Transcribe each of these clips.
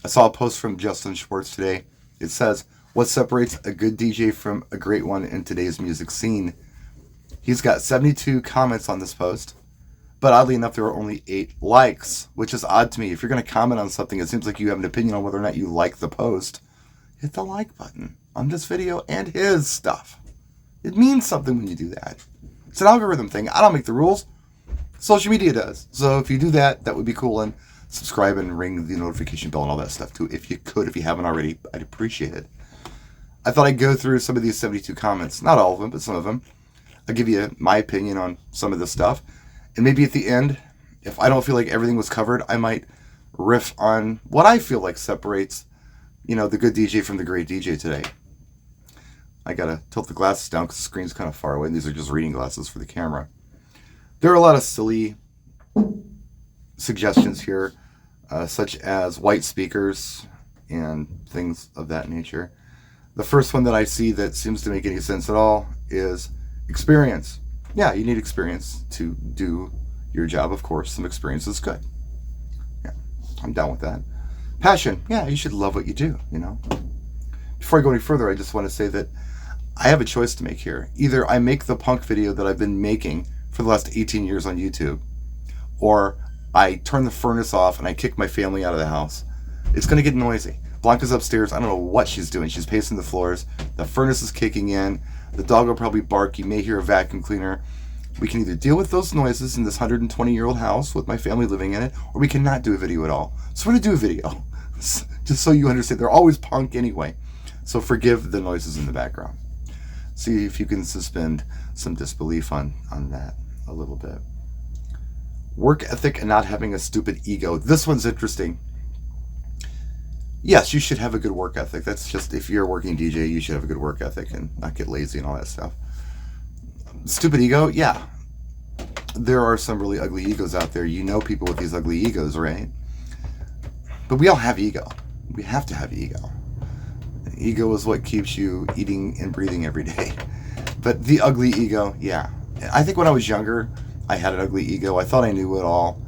I saw a post from Justin Schwartz today. It says, "What separates a good DJ from a great one in today's music scene?" He's got 72 comments on this post, but oddly enough, there are only 8 likes, which is odd to me. If you're going to comment on something, it seems like you have an opinion on whether or not you like the post. Hit the like button on this video and his stuff. It means something when you do that. It's an algorithm thing. I don't make the rules. Social media does. So if you do that, that would be cool. And subscribe and ring the notification bell and all that stuff too. If you could, if you haven't already, I'd appreciate it. I thought I'd go through some of these 72 comments. Not all of them, but some of them. I'll give you my opinion on some of this stuff. And maybe at the end, if I don't feel like everything was covered, I might riff on what I feel like separates, the good DJ from the great DJ today. I gotta tilt the glasses down because the screen's kind of far away, and these are just reading glasses for the camera. There are a lot of silly suggestions here, such as white speakers and things of that nature. The first one that I see that seems to make any sense at all is experience. Yeah, you need experience to do your job. Of course, some experience is good. Yeah, I'm down with that. Passion. Yeah, you should love what you do, Before I go any further, I just want to say that I have a choice to make here. Either I make the punk video that I've been making for the last 18 years on YouTube, or I turn the furnace off and I kick my family out of the house. It's going to get noisy. Blanca's upstairs. I don't know what she's doing. She's pacing the floors. The furnace is kicking in. The dog will probably bark. You may hear a vacuum cleaner. We can either deal with those noises in this 120-year-old house with my family living in it, or we cannot do a video at all. So we're going to do a video. Just so you understand, they're always punk anyway. So forgive the noises in the background. See if you can suspend some disbelief on that a little bit. Work ethic and not having a stupid ego. This one's interesting. Yes, you should have a good work ethic. That's just, if you're a working DJ, you should have a good work ethic and not get lazy and all that stuff. Stupid ego? Yeah. There are some really ugly egos out there. You know people with these ugly egos, right? But we all have ego. We have to have ego. Ego is what keeps you eating and breathing every day. But the ugly ego, yeah. I think when I was younger, I had an ugly ego. I thought I knew it all.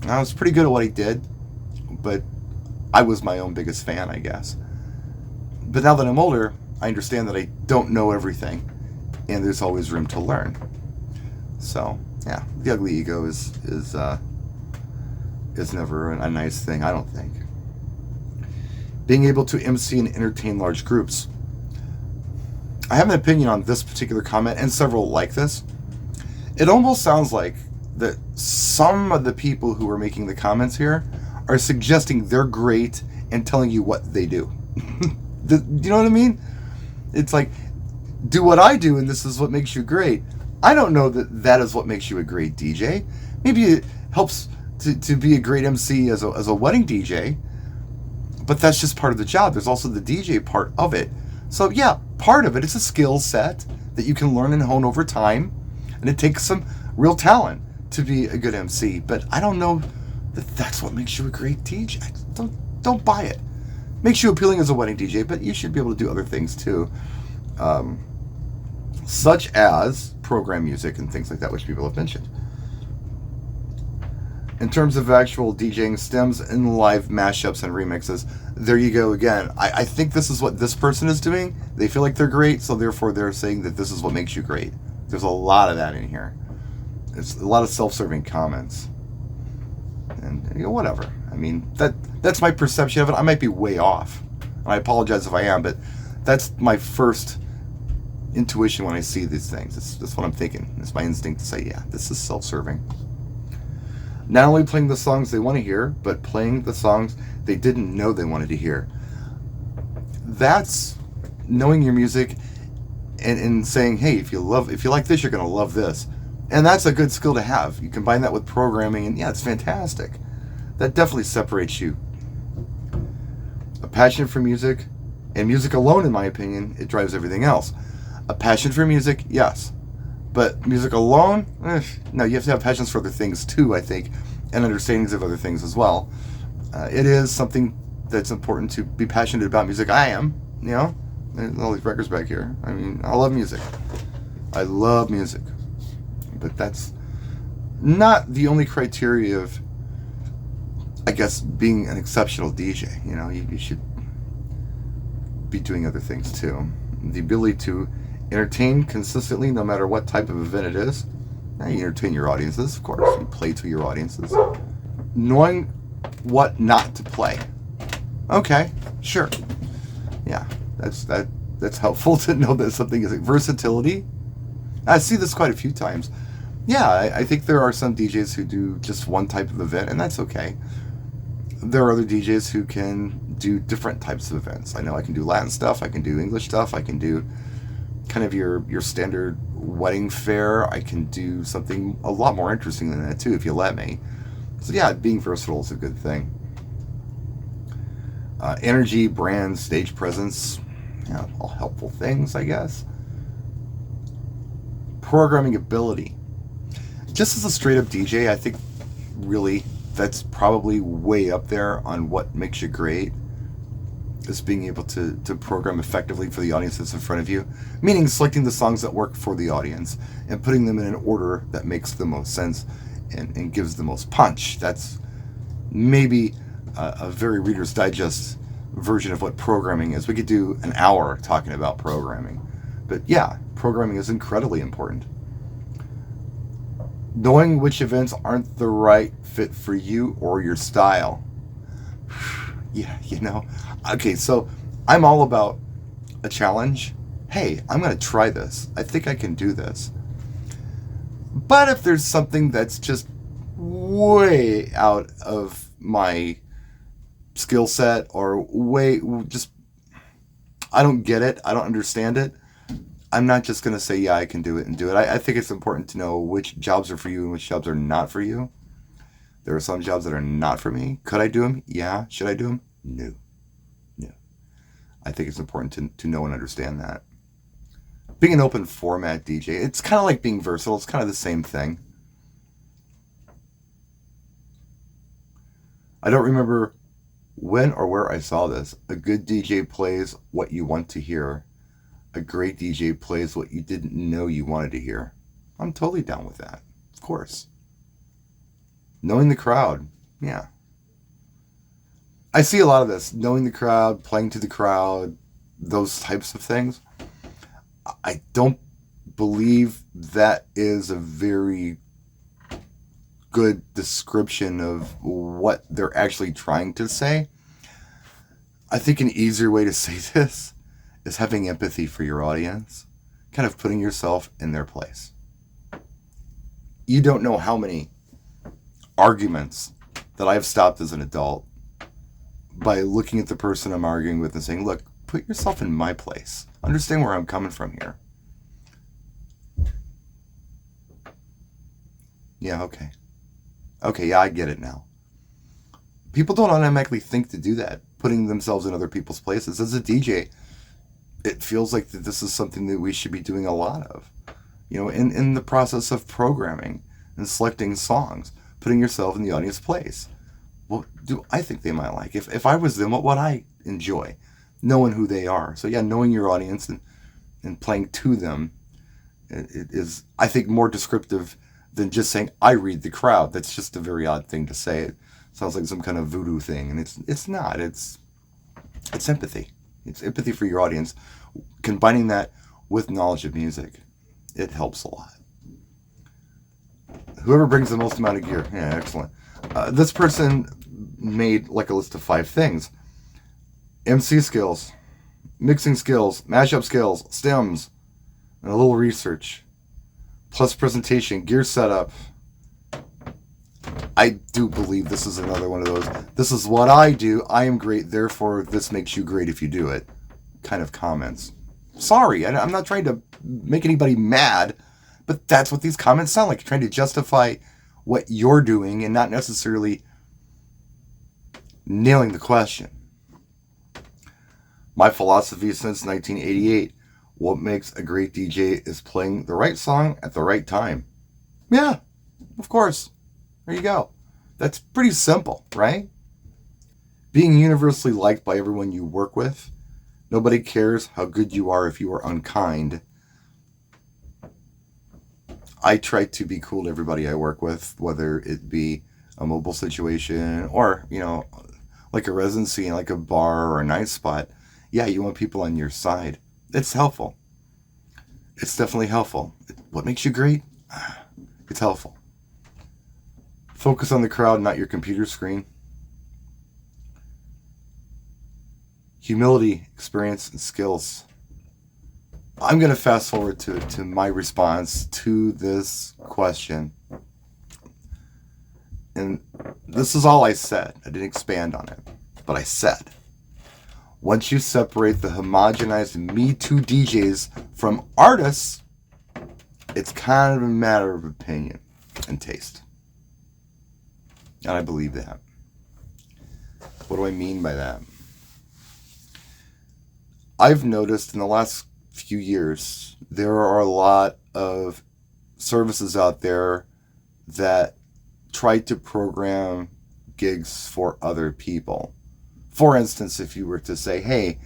I was pretty good at what I did, but I was my own biggest fan, I guess. But now that I'm older, I understand that I don't know everything, and there's always room to learn. So, yeah, the ugly ego is never a nice thing, I don't think. Being able to MC and entertain large groups. I have an opinion on this particular comment and several like this. It almost sounds like that some of the people who are making the comments here are suggesting they're great and telling you what they do. Do you know what I mean? It's like, do what I do and this is what makes you great. I don't know that that is what makes you a great DJ. Maybe it helps to be a great MC as a wedding DJ, but that's just part of the job. There's also the DJ part of it. So yeah, part of it is a skill set that you can learn and hone over time, and it takes some real talent to be a good MC. But I don't know that that's what makes you a great DJ. Don't buy it. Makes you appealing as a wedding DJ, but you should be able to do other things too, such as program music and things like that, which people have mentioned. In terms of actual DJing stems and live mashups and remixes, there you go again. I think this is what this person is doing. They feel like they're great, so therefore they're saying that this is what makes you great. There's a lot of that in here. There's a lot of self-serving comments. And whatever. I mean, that's my perception of it. I might be way off. And I apologize if I am, but that's my first intuition when I see these things. That's what I'm thinking. It's my instinct to say, yeah, this is self-serving. Not only playing the songs they want to hear, but playing the songs they didn't know they wanted to hear. That's knowing your music and saying, hey, if you like this, you're going to love this. And that's a good skill to have. You combine that with programming, and yeah, it's fantastic. That definitely separates you. A passion for music, and music alone, in my opinion, it drives everything else. A passion for music, yes. But music alone, no, you have to have passions for other things too, I think, and understandings of other things as well. It is something that's important to be passionate about music. I am, There's all these records back here. I mean, I love music. I love music. But that's not the only criteria of... I guess, being an exceptional DJ. You know, you should be doing other things too. The ability to entertain consistently, no matter what type of event it is. Yeah, you entertain your audiences, of course. You play to your audiences. Knowing what not to play. Okay, sure. Yeah, that's helpful to know that something is versatility. I see this quite a few times. Yeah, I think there are some DJs who do just one type of event, and that's okay. There are other DJs who can do different types of events. I know I can do Latin stuff, I can do English stuff, I can do kind of your standard wedding fare. I can do something a lot more interesting than that too, if you let me. So yeah, being versatile is a good thing. Energy, brand, stage presence, yeah, all helpful things, I guess. Programming ability. Just as a straight up DJ, I think really that's probably way up there on what makes you great, is being able to program effectively for the audience that's in front of you. Meaning selecting the songs that work for the audience and putting them in an order that makes the most sense and gives the most punch. That's maybe a very Reader's Digest version of what programming is. We could do an hour talking about programming. But yeah, programming is incredibly important. Knowing which events aren't the right fit for you or your style. Yeah, you know. Okay, so I'm all about a challenge. Hey, I'm going to try this. I think I can do this. But if there's something that's just way out of my skill set or I don't get it, I don't understand it, I'm not just going to say, yeah, I can do it and do it. I think it's important to know which jobs are for you and which jobs are not for you. There are some jobs that are not for me. Could I do them? Yeah. Should I do them? No. No. I think it's important to know and understand that. Being an open format DJ, it's kind of like being versatile. It's kind of the same thing. I don't remember when or where I saw this. A good DJ plays what you want to hear. A great DJ plays what you didn't know you wanted to hear. I'm totally down with that. Of course. Knowing the crowd. Yeah. I see a lot of this. Knowing the crowd, playing to the crowd, those types of things. I don't believe that is a very good description of what they're actually trying to say. I think an easier way to say this is having empathy for your audience, kind of putting yourself in their place. You don't know how many arguments that I've stopped as an adult by looking at the person I'm arguing with and saying, look, put yourself in my place. Understand where I'm coming from here. Yeah, okay. Okay, yeah, I get it now. People don't automatically think to do that, putting themselves in other people's places. As a DJ, it feels like that this is something that we should be doing a lot of. You know, in the process of programming and selecting songs, putting yourself in the audience place. What do I think they might like? If I was them, what would I enjoy? Knowing who they are. So yeah, knowing your audience and playing to them it is, I think, more descriptive than just saying, I read the crowd. That's just a very odd thing to say. It sounds like some kind of voodoo thing, and it's not. It's empathy. It's empathy for your audience. Combining that with knowledge of music, it helps a lot. Whoever brings the most amount of gear. Yeah, excellent. This person made like a list of 5 things. MC skills, mixing skills, mashup skills, stems, and a little research. Plus presentation, gear setup. I do believe this is another one of those, this is what I do, I am great, therefore this makes you great if you do it, kind of comments. Sorry, I'm not trying to make anybody mad, but that's what these comments sound like, trying to justify what you're doing and not necessarily nailing the question. My philosophy since 1988, what makes a great DJ is playing the right song at the right time. Yeah, of course. There you go. That's pretty simple, right? Being universally liked by everyone you work with. Nobody cares how good you are if you are unkind. I try to be cool to everybody I work with, whether it be a mobile situation, or, like a residency in like a bar or a night spot, yeah, you want people on your side. It's helpful. It's definitely helpful. What makes you great? It's helpful. Focus on the crowd, not your computer screen. Humility, experience, and skills. I'm going to fast forward to my response to this question. And this is all I said. I didn't expand on it. But I said, once you separate the homogenized Me Too DJs from artists, it's kind of a matter of opinion and taste. And I believe that. What do I mean by that? I've noticed in the last few years, there are a lot of services out there that try to program gigs for other people. For instance, if you were to say, hey,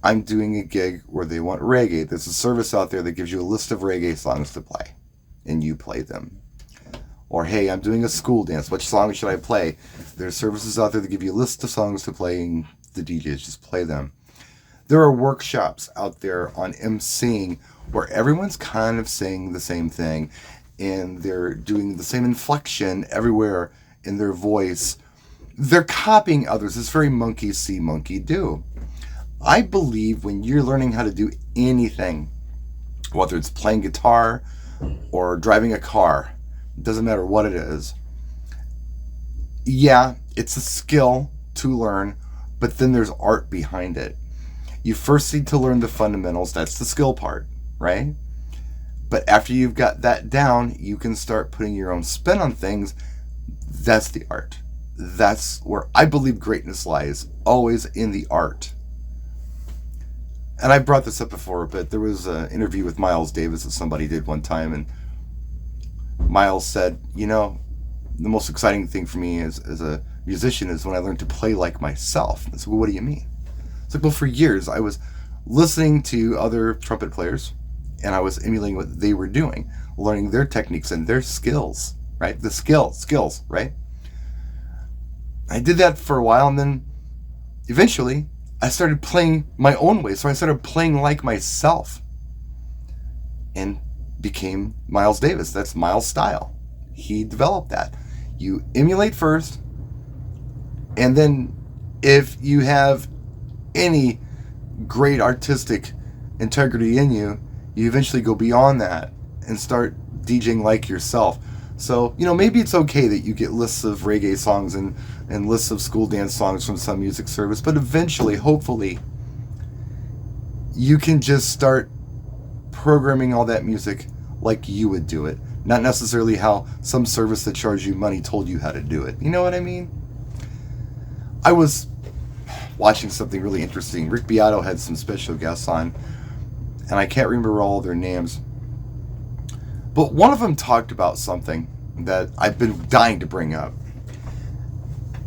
I'm doing a gig where they want reggae, there's a service out there that gives you a list of reggae songs to play, and you play them. Or, hey, I'm doing a school dance, which song should I play? There's services out there that give you a list of songs to play, and the DJs just play them. There are workshops out there on emceeing where everyone's kind of saying the same thing, and they're doing the same inflection everywhere in their voice. They're copying others. It's very monkey see, monkey do. I believe when you're learning how to do anything, whether it's playing guitar or driving a car, it doesn't matter what it is. Yeah, it's a skill to learn, but then there's art behind it. You first need to learn the fundamentals. That's the skill part, right? But after you've got that down, you can start putting your own spin on things. That's the art. That's where I believe greatness lies, always in the art. And I brought this up before, but there was an interview with Miles Davis that somebody did one time, and Miles said, the most exciting thing for me as a musician is when I learned to play like myself. I said, well, what do you mean? It's like, well, for years I was listening to other trumpet players, and I was emulating what they were doing, learning their techniques and their skills, right? The skills, right? I did that for a while, and then eventually I started playing my own way. So I started playing like myself and became Miles Davis. That's Miles' style. He developed that. You emulate first, and then if you have any great artistic integrity in you, you eventually go beyond that and start DJing like yourself. So, maybe it's okay that you get lists of reggae songs and lists of school dance songs from some music service, but eventually, hopefully, you can just start programming all that music like you would do it, not necessarily how some service that charged you money told you how to do it. You know what I mean? I was watching something really interesting. Rick Beato had some special guests on, and I can't remember all their names, but one of them talked about something that I've been dying to bring up,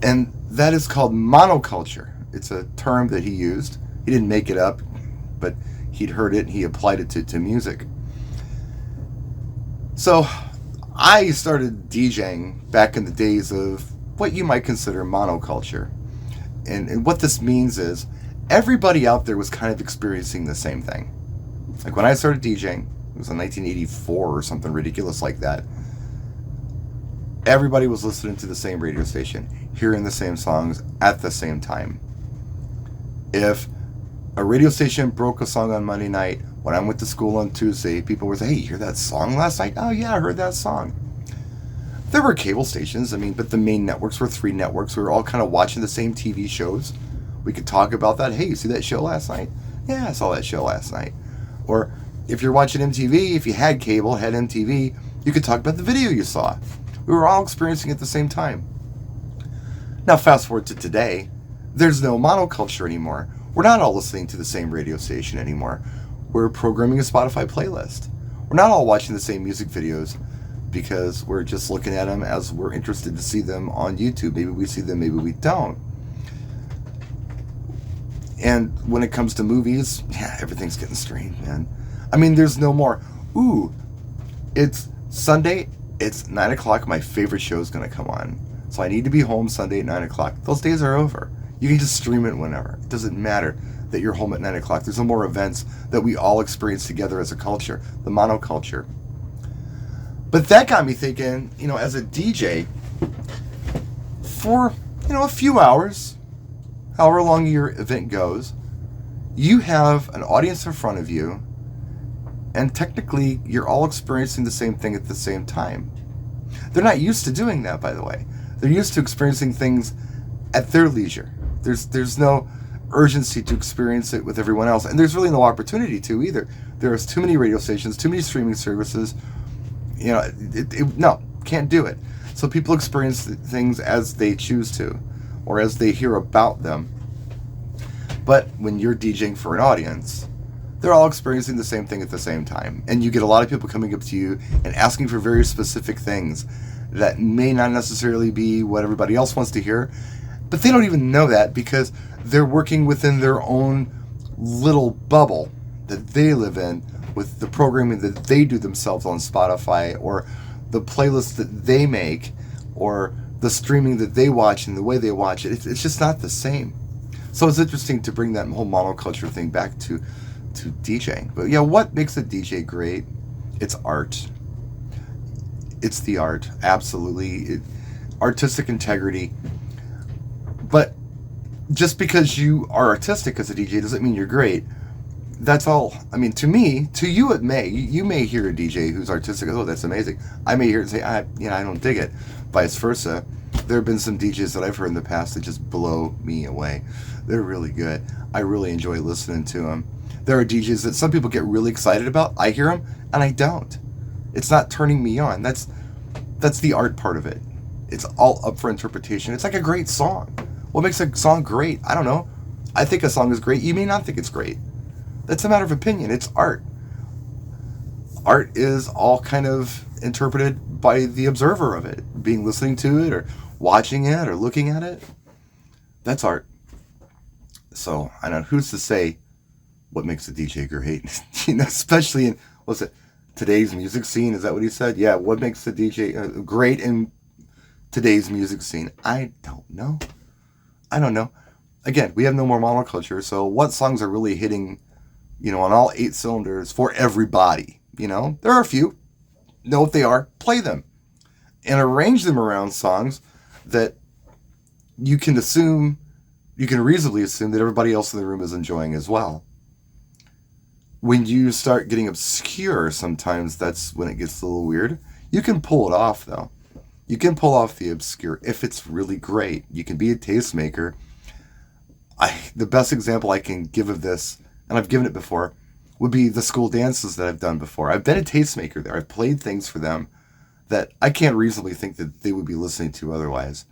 and that is called monoculture. It's a term that he used. He didn't make it up, but he'd heard it and he applied it to music. So I started DJing back in the days of what you might consider monoculture. And what this means is everybody out there was kind of experiencing the same thing. Like when I started DJing, it was in 1984 or something ridiculous like that. Everybody was listening to the same radio station, hearing the same songs at the same time. If a radio station broke a song on Monday night, when I went to school on Tuesday, people were saying, hey, you hear that song last night? Oh yeah, I heard that song. There were cable stations, but the main networks were 3 networks. We were all kind of watching the same TV shows. We could talk about that. Hey, you see that show last night? Yeah, I saw that show last night. Or if you're watching MTV, if you had cable, had MTV, you could talk about the video you saw. We were all experiencing it at the same time. Now fast forward to today, there's no monoculture anymore. We're not all listening to the same radio station anymore. We're programming a Spotify playlist. We're not all watching the same music videos because we're just looking at them as we're interested to see them on YouTube. Maybe we see them, maybe we don't. And when it comes to movies, yeah, everything's getting streamed, man. There's no more, ooh, it's Sunday, it's 9 o'clock, my favorite show is going to come on. So I need to be home Sunday at 9 o'clock. Those days are over. You can just stream it whenever. It doesn't matter that you're home at 9 o'clock. There's no more events that we all experience together as a culture, the monoculture. But that got me thinking, as a DJ, for, a few hours, however long your event goes, you have an audience in front of you, and technically you're all experiencing the same thing at the same time. They're not used to doing that, by the way. They're used to experiencing things at their leisure. There's no urgency to experience it with everyone else, and there's really no opportunity to either. There's too many radio stations, too many streaming services. No, can't do it. So people experience things as they choose to, or as they hear about them. But when you're DJing for an audience, they're all experiencing the same thing at the same time. And you get a lot of people coming up to you and asking for very specific things that may not necessarily be what everybody else wants to hear, but they don't even know that because they're working within their own little bubble that they live in with the programming that they do themselves on Spotify, or the playlists that they make, or the streaming that they watch and the way they watch it. It's just not the same. So it's interesting to bring that whole monoculture thing back to DJing. But yeah, what makes a DJ great? It's art. It's the art, absolutely. Artistic integrity. But just because you are artistic as a DJ doesn't mean you're great. That's all. I mean, to me, to you it may. You may hear a DJ who's artistic, oh, that's amazing. I may hear it and say, I don't dig it. Vice versa. There have been some DJs that I've heard in the past that just blow me away. They're really good. I really enjoy listening to them. There are DJs that some people get really excited about. I hear them, and I don't. It's not turning me on. That's the art part of it. It's all up for interpretation. It's like a great song. What makes a song great? I don't know. I think a song is great. You may not think it's great. That's a matter of opinion. It's art. Art is all kind of interpreted by the observer of it, being listening to it or watching it or looking at it. That's art. So, I don't know, who's to say what makes a DJ great? Especially in, what's it, today's music scene? Is that what he said? Yeah, what makes the DJ great in today's music scene? I don't know. Again, we have no more monoculture, so what songs are really hitting, on all 8 cylinders for everybody? There are a few. Know what they are, play them. And arrange them around songs that you can reasonably assume that everybody else in the room is enjoying as well. When you start getting obscure, sometimes that's when it gets a little weird. You can pull it off, though. You can pull off the obscure if it's really great. You can be a tastemaker. The best example I can give of this, and I've given it before, would be the school dances that I've done before. I've been a tastemaker there. I've played things for them that I can't reasonably think that they would be listening to otherwise.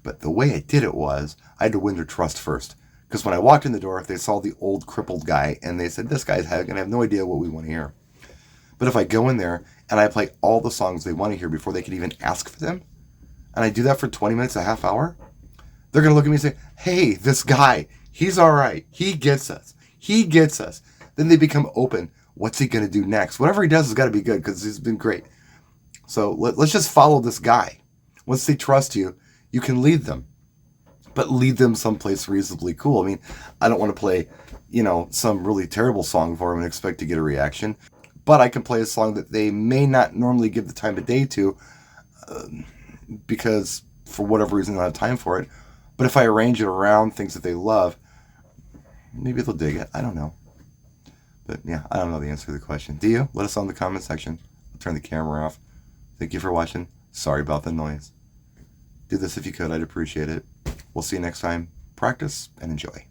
But the way I did it was, I had to win their trust first. Because when I walked in the door, they saw the old crippled guy, and they said, this guy's going to have no idea what we want to hear. But if I go in there, and I play all the songs they want to hear before they can even ask for them, and I do that for 20 minutes, a half hour, they're going to look at me and say, hey, this guy, he's all right. He gets us. Then they become open. What's he going to do next? Whatever he does has got to be good because he's been great. So let's just follow this guy. Once they trust you, you can lead them. But lead them someplace reasonably cool. I mean, I don't want to play, some really terrible song for them and expect to get a reaction. But I can play a song that they may not normally give the time of day to because for whatever reason they don't have time for it. But if I arrange it around things that they love, maybe they'll dig it. I don't know. But yeah, I don't know the answer to the question. Do you? Let us know in the comment section. I'll turn the camera off. Thank you for watching. Sorry about the noise. Do this if you could. I'd appreciate it. We'll see you next time. Practice and enjoy.